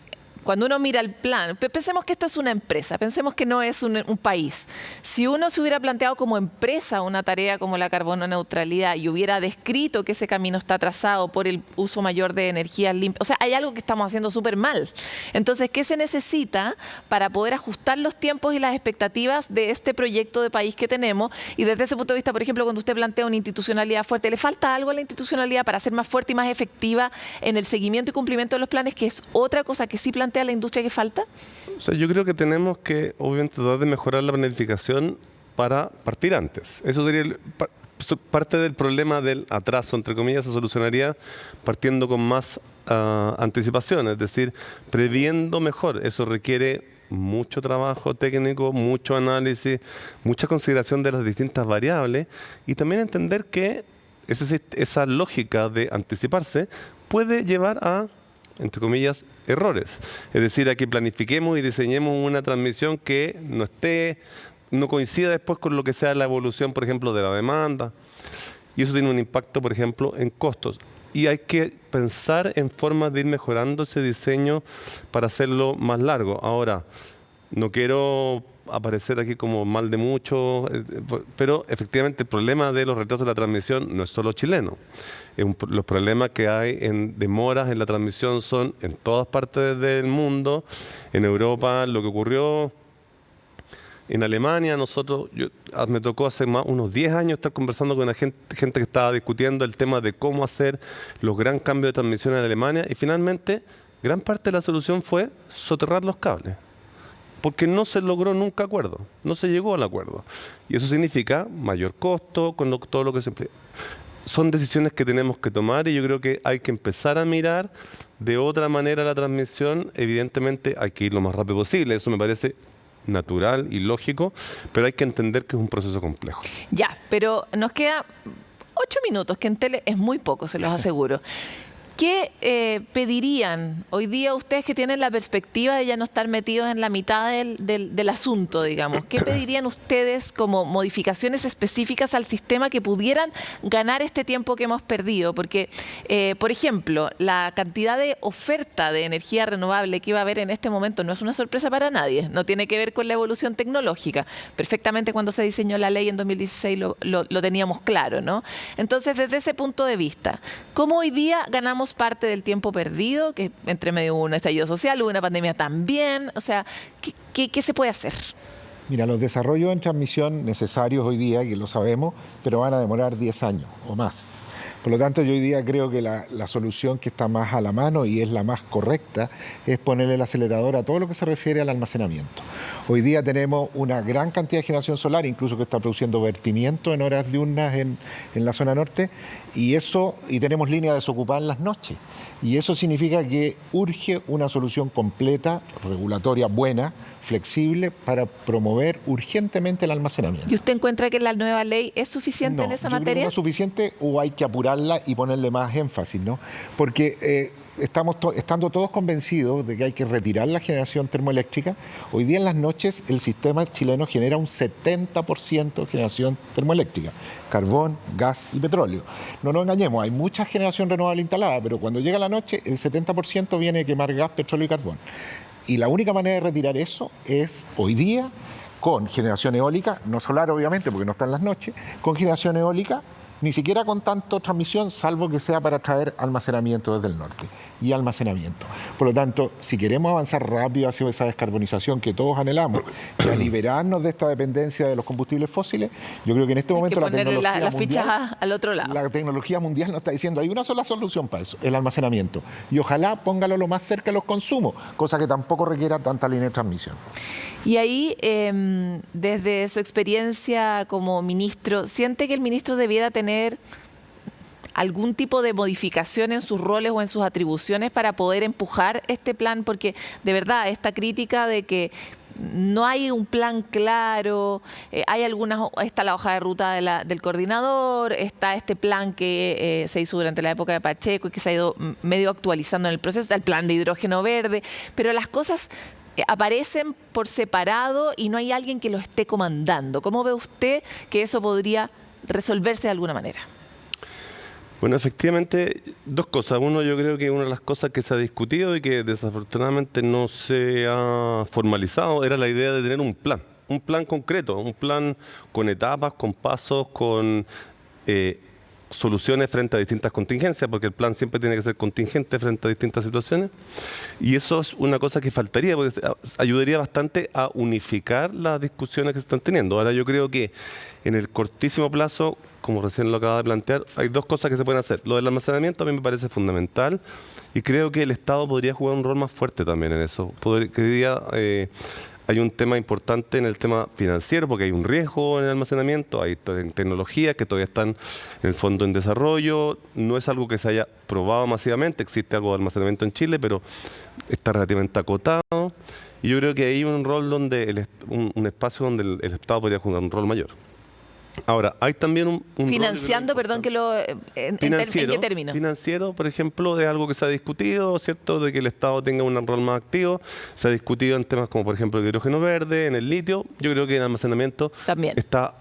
[SPEAKER 12] cuando uno mira el plan, pensemos que esto es una empresa, pensemos que no es un país. Si uno se hubiera planteado como empresa una tarea como la carbono neutralidad y hubiera descrito que ese camino está trazado por el uso mayor de energías limpias, o sea, hay algo que estamos haciendo súper mal. Entonces, ¿qué se necesita para poder ajustar los tiempos y las expectativas de este proyecto de país que tenemos? Y desde ese punto de vista, por ejemplo, cuando usted plantea una institucionalidad fuerte, ¿le falta algo a la institucionalidad para ser más fuerte y más efectiva en el seguimiento y cumplimiento de los planes, que es otra cosa que sí plantea a la industria que falta?
[SPEAKER 20] O sea, yo creo que tenemos que, obviamente, tratar de mejorar la planificación para partir antes. Eso sería parte del problema del atraso, entre comillas, se solucionaría partiendo con más anticipación, es decir, previendo mejor. Eso requiere mucho trabajo técnico, mucho análisis, mucha consideración de las distintas variables y también entender que esa lógica de anticiparse puede llevar a, entre comillas, errores. Es decir, a que planifiquemos y diseñemos una transmisión que no coincida después con lo que sea la evolución, por ejemplo, de la demanda. Y eso tiene un impacto, por ejemplo, en costos. Y hay que pensar en formas de ir mejorando ese diseño para hacerlo más largo. Ahora, no quiero aparecer aquí como mal de mucho, pero efectivamente el problema de los retrasos de la transmisión no es solo chileno. Los problemas que hay en demoras en la transmisión son en todas partes del mundo. En Europa lo que ocurrió En Alemania me tocó hace unos 10 años estar conversando con gente que estaba discutiendo el tema de cómo hacer los gran cambios de transmisión en Alemania y finalmente gran parte de la solución fue soterrar los cables. Porque no se logró nunca acuerdo, no se llegó al acuerdo. Y eso significa mayor costo, con todo lo que se implica. Son decisiones que tenemos que tomar y yo creo que hay que empezar a mirar de otra manera la transmisión. Evidentemente hay que ir lo más rápido posible, eso me parece natural y lógico, pero hay que entender que es un proceso complejo.
[SPEAKER 12] Ya, pero nos queda 8 minutos, que en tele es muy poco, se los aseguro. ¿Qué pedirían hoy día ustedes que tienen la perspectiva de ya no estar metidos en la mitad del asunto, digamos? ¿Qué pedirían ustedes como modificaciones específicas al sistema que pudieran ganar este tiempo que hemos perdido? Porque, por ejemplo, la cantidad de oferta de energía renovable que va a haber en este momento no es una sorpresa para nadie, no tiene que ver con la evolución tecnológica. Perfectamente cuando se diseñó la ley en 2016 lo teníamos claro, ¿no? Entonces, desde ese punto de vista, ¿cómo hoy día ganamos parte del tiempo perdido, que entre medio hubo un estallido social, hubo una pandemia también? O sea, ¿qué se puede hacer?
[SPEAKER 19] Mira, los desarrollos en transmisión necesarios hoy día, que lo sabemos, pero van a demorar 10 años o más. Por lo tanto, yo hoy día creo que la solución que está más a la mano y es la más correcta es ponerle el acelerador a todo lo que se refiere al almacenamiento. Hoy día tenemos una gran cantidad de generación solar, incluso que está produciendo vertimiento en horas diurnas en la zona norte, y tenemos líneas desocupadas en las noches. Y eso significa que urge una solución completa, regulatoria, buena, flexible, para promover urgentemente el almacenamiento.
[SPEAKER 12] ¿Y usted encuentra que la nueva ley es suficiente en esa materia?
[SPEAKER 19] Creo que no es suficiente, o hay que apurarla y ponerle más énfasis, ¿no? Porque estando todos convencidos de que hay que retirar la generación termoeléctrica, hoy día en las noches el sistema chileno genera un 70% de generación termoeléctrica, carbón, gas y petróleo. No nos engañemos, hay mucha generación renovable instalada, pero cuando llega la noche el 70% viene de quemar gas, petróleo y carbón. Y la única manera de retirar eso es hoy día con generación eólica, no solar obviamente porque no está en las noches, con generación eólica, ni siquiera con tanto transmisión, salvo que sea para traer almacenamiento desde el norte y almacenamiento. Por lo tanto, si queremos avanzar rápido hacia esa descarbonización que todos anhelamos y a liberarnos de esta dependencia de los combustibles fósiles, yo creo que en este momento la tecnología
[SPEAKER 12] las fichas al otro lado.
[SPEAKER 19] La tecnología mundial nos está diciendo hay una sola solución para eso, el almacenamiento. Y ojalá póngalo lo más cerca de los consumos, cosa que tampoco requiera tanta línea de transmisión.
[SPEAKER 12] Y ahí, desde su experiencia como ministro, ¿siente que el ministro debiera tener algún tipo de modificación en sus roles o en sus atribuciones para poder empujar este plan? Porque de verdad, esta crítica de que no hay un plan claro, está la hoja de ruta del coordinador, está este plan que se hizo durante la época de Pacheco y que se ha ido medio actualizando en el proceso, está el plan de hidrógeno verde, pero las cosas aparecen por separado y no hay alguien que lo esté comandando. ¿Cómo ve usted que eso podría resolverse de alguna manera?
[SPEAKER 20] Bueno, efectivamente, dos cosas. Uno, yo creo que una de las cosas que se ha discutido y que desafortunadamente no se ha formalizado era la idea de tener un plan concreto, un plan con etapas, con pasos, con soluciones frente a distintas contingencias, porque el plan siempre tiene que ser contingente frente a distintas situaciones. Y eso es una cosa que faltaría, porque ayudaría bastante a unificar las discusiones que se están teniendo. Ahora yo creo que en el cortísimo plazo, como recién lo acaba de plantear, hay dos cosas que se pueden hacer. Lo del almacenamiento a mí me parece fundamental y creo que el Estado podría jugar un rol más fuerte también en eso. Hay un tema importante en el tema financiero, porque hay un riesgo en el almacenamiento, hay tecnologías que todavía están en el fondo en desarrollo, no es algo que se haya probado masivamente, existe algo de almacenamiento en Chile, pero está relativamente acotado, y yo creo que hay un rol donde un espacio donde el Estado podría jugar un rol mayor. Ahora, hay también un
[SPEAKER 12] financiando, perdón que lo... ¿En qué término?
[SPEAKER 20] Financiero, por ejemplo, de algo que se ha discutido, ¿cierto? De que el Estado tenga un rol más activo. Se ha discutido en temas como, por ejemplo, el hidrógeno verde, en el litio. Yo creo que el almacenamiento también está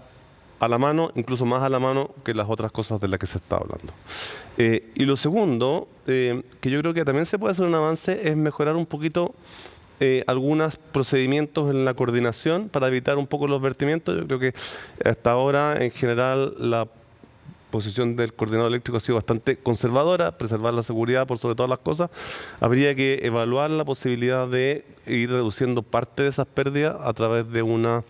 [SPEAKER 20] a la mano, incluso más a la mano que las otras cosas de las que se está hablando. Y lo segundo, que yo creo que también se puede hacer un avance, es mejorar un poquito algunos procedimientos en la coordinación para evitar un poco los vertimientos. Yo creo que hasta ahora, en general, la posición del coordinador eléctrico ha sido bastante conservadora, preservar la seguridad por sobre todas las cosas. Habría que evaluar la posibilidad de ir reduciendo parte de esas pérdidas a través de una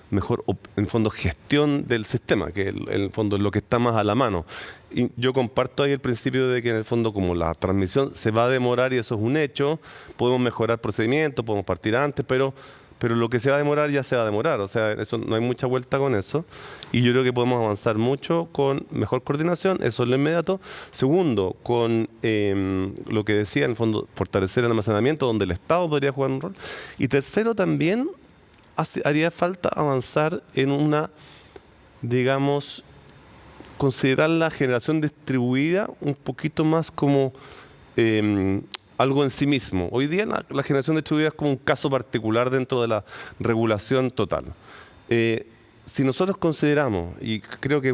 [SPEAKER 20] mejor, en fondo, gestión del sistema, que en el fondo es lo que está más a la mano. Y yo comparto ahí el principio de que en el fondo, como la transmisión se va a demorar y eso es un hecho, podemos mejorar procedimientos, podemos partir antes, pero lo que se va a demorar ya se va a demorar, o sea, eso no hay mucha vuelta con eso. Y yo creo que podemos avanzar mucho con mejor coordinación, eso es lo inmediato. Segundo, con lo que decía, en el fondo, fortalecer el almacenamiento, donde el Estado podría jugar un rol. Y tercero, también haría falta avanzar en una, digamos, considerar la generación distribuida un poquito más como algo en sí mismo. Hoy día la generación distribuida es como un caso particular dentro de la regulación total. Si nosotros consideramos, y creo que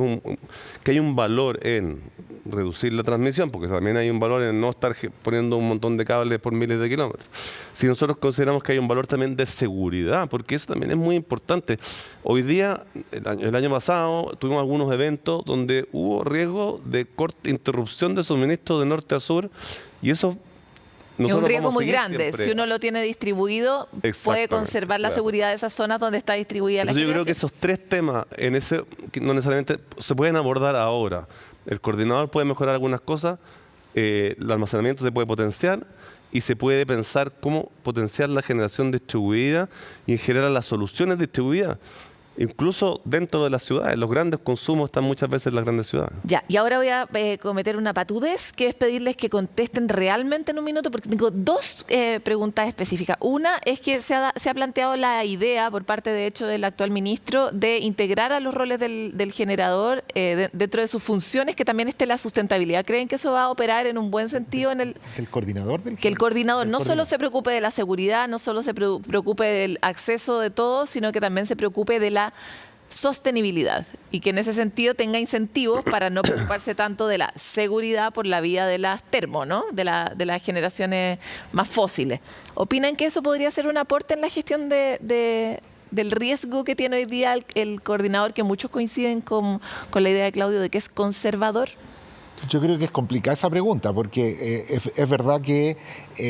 [SPEAKER 20] hay un valor en reducir la transmisión, porque también hay un valor en no estar poniendo un montón de cables por miles de kilómetros. Si nosotros consideramos que hay un valor también de seguridad, porque eso también es muy importante. Hoy día, el año pasado, tuvimos algunos eventos donde hubo riesgo de interrupción de suministro de norte a sur, y eso
[SPEAKER 12] es un riesgo muy grande. Siempre. Si uno lo tiene distribuido, puede conservar la seguridad de esas zonas donde está distribuida la generación.
[SPEAKER 20] Yo creo que esos tres temas, que no necesariamente se pueden abordar ahora. El coordinador puede mejorar algunas cosas, el almacenamiento se puede potenciar y se puede pensar cómo potenciar la generación distribuida y en general las soluciones distribuidas. Incluso dentro de las ciudades, los grandes consumos están muchas veces en las grandes ciudades.
[SPEAKER 12] Ya, y ahora voy a cometer una patudez, que es pedirles que contesten realmente en un minuto, porque tengo dos preguntas específicas. Una es que se ha planteado la idea, por parte de hecho del actual ministro, de integrar a los roles del generador dentro de sus funciones, que también esté la sustentabilidad. ¿Creen que eso va a operar en un buen sentido? ¿El
[SPEAKER 19] coordinador?
[SPEAKER 12] Que el coordinador no solo se preocupe de la seguridad, no solo se preocupe del acceso de todos, sino que también se preocupe de la sostenibilidad, y que en ese sentido tenga incentivos para no preocuparse tanto de la seguridad por la vía de las termo, ¿no? de las generaciones más fósiles. ¿Opinan que eso podría ser un aporte en la gestión del riesgo que tiene hoy día el coordinador, que muchos coinciden con la idea de Claudio de que es conservador?
[SPEAKER 19] Yo creo que es complicada esa pregunta, porque es verdad que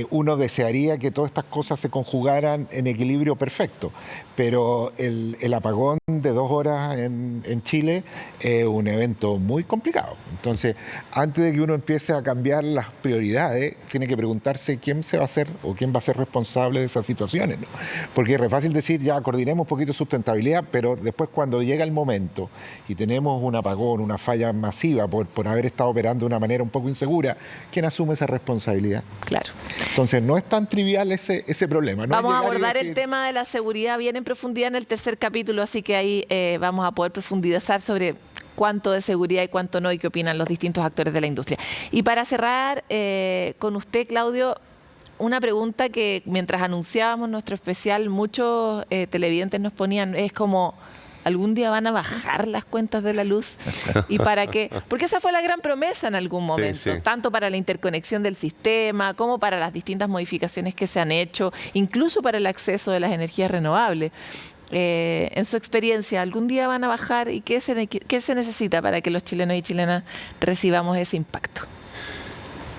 [SPEAKER 19] uno desearía que todas estas cosas se conjugaran en equilibrio perfecto, pero el apagón de 2 horas en Chile es un evento muy complicado. Entonces, antes de que uno empiece a cambiar las prioridades, tiene que preguntarse quién se va a hacer o quién va a ser responsable de esas situaciones, ¿no? Porque es re fácil decir, ya coordinemos un poquito de sustentabilidad, pero después cuando llega el momento y tenemos un apagón, una falla masiva por haber estado operando de una manera un poco insegura, ¿quién asume esa responsabilidad?
[SPEAKER 12] Claro.
[SPEAKER 19] Entonces, no es tan trivial ese problema. No
[SPEAKER 12] vamos a abordar el tema de la seguridad bien en profundidad en el tercer capítulo, así que ahí vamos a poder profundizar sobre cuánto de seguridad y cuánto no, y qué opinan los distintos actores de la industria. Y para cerrar con usted, Claudio, una pregunta que mientras anunciábamos nuestro especial, muchos televidentes nos ponían, es como, ¿algún día van a bajar las cuentas de la luz? ¿Y para qué? Porque esa fue la gran promesa en algún momento, tanto para la interconexión del sistema como para las distintas modificaciones que se han hecho, incluso para el acceso de las energías renovables. En su experiencia, ¿algún día van a bajar? ¿Y qué se necesita para que los chilenos y chilenas recibamos ese impacto?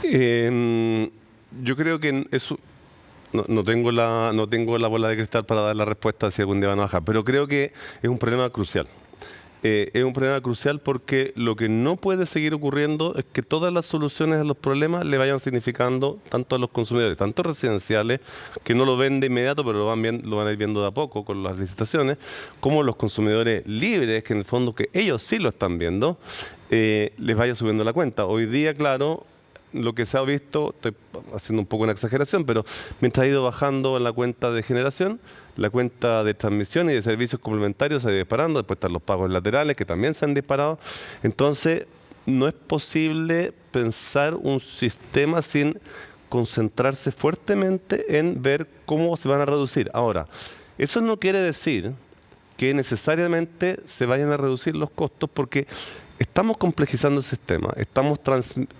[SPEAKER 20] Yo creo que eso... No tengo la bola de cristal para dar la respuesta si algún día van a bajar, pero creo que es un problema crucial. Es un problema crucial porque lo que no puede seguir ocurriendo es que todas las soluciones a los problemas le vayan significando tanto a los consumidores, tanto residenciales, que no lo ven de inmediato, pero lo van a ir viendo de a poco con las licitaciones, como los consumidores libres, que en el fondo que ellos sí lo están viendo, les vaya subiendo la cuenta. Hoy día, claro, lo que se ha visto, estoy haciendo un poco una exageración, pero mientras ha ido bajando la cuenta de generación, la cuenta de transmisión y de servicios complementarios se ha ido disparando, después están los pagos laterales que también se han disparado. Entonces, no es posible pensar un sistema sin concentrarse fuertemente en ver cómo se van a reducir. Ahora, eso no quiere decir que necesariamente se vayan a reducir los costos, porque estamos complejizando el sistema, estamos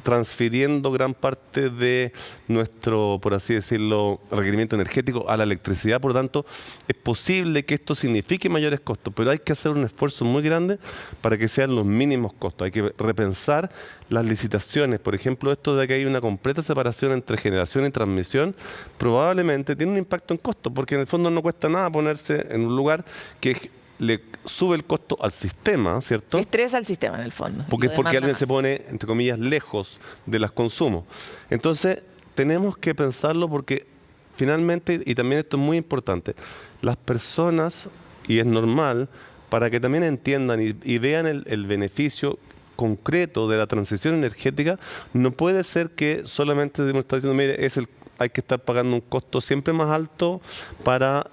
[SPEAKER 20] transfiriendo gran parte de nuestro, por así decirlo, requerimiento energético a la electricidad. Por lo tanto, es posible que esto signifique mayores costos, pero hay que hacer un esfuerzo muy grande para que sean los mínimos costos. Hay que repensar las licitaciones. Por ejemplo, esto de que hay una completa separación entre generación y transmisión probablemente tiene un impacto en costo, porque en el fondo no cuesta nada ponerse en un lugar que le sube el costo al sistema, ¿cierto?
[SPEAKER 12] Estresa al sistema en el fondo.
[SPEAKER 20] Porque alguien se pone, entre comillas, lejos de los consumos. Entonces, tenemos que pensarlo porque finalmente, y también esto es muy importante, las personas, y es normal, para que también entiendan y vean el beneficio concreto de la transición energética, no puede ser que solamente uno está diciendo, mire, hay que estar pagando un costo siempre más alto para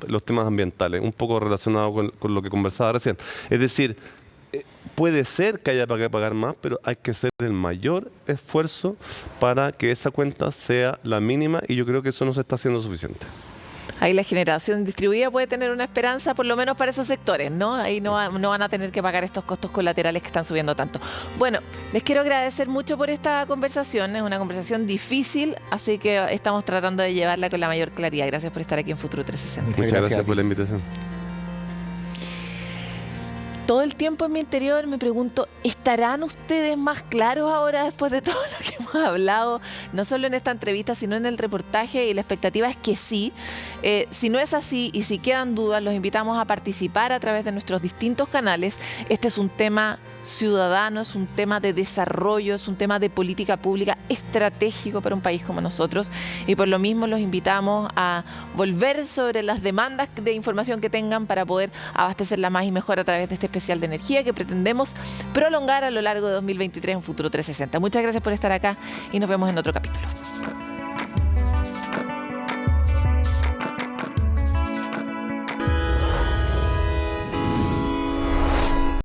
[SPEAKER 20] los temas ambientales, un poco relacionado con lo que conversaba recién. Es decir, puede ser que haya que pagar más, pero hay que hacer el mayor esfuerzo para que esa cuenta sea la mínima, y yo creo que eso no se está haciendo suficiente.
[SPEAKER 12] Ahí la generación distribuida puede tener una esperanza, por lo menos para esos sectores, ¿no? Ahí no van a tener que pagar estos costos colaterales que están subiendo tanto. Bueno, les quiero agradecer mucho por esta conversación. Es una conversación difícil, así que estamos tratando de llevarla con la mayor claridad. Gracias por estar aquí en Futuro 360.
[SPEAKER 20] Muchas gracias por la invitación.
[SPEAKER 12] Todo el tiempo en mi interior me pregunto, ¿estarán ustedes más claros ahora después de todo lo que hemos hablado? No solo en esta entrevista, sino en el reportaje, y la expectativa es que sí. Si no es así y si quedan dudas, los invitamos a participar a través de nuestros distintos canales. Este es un tema ciudadano, es un tema de desarrollo, es un tema de política pública estratégico para un país como nosotros, y por lo mismo los invitamos a volver sobre las demandas de información que tengan para poder abastecerla más y mejor a través de este especial de energía que pretendemos prolongar a lo largo de 2023 en Futuro 360. Muchas gracias por estar acá y nos vemos en otro capítulo.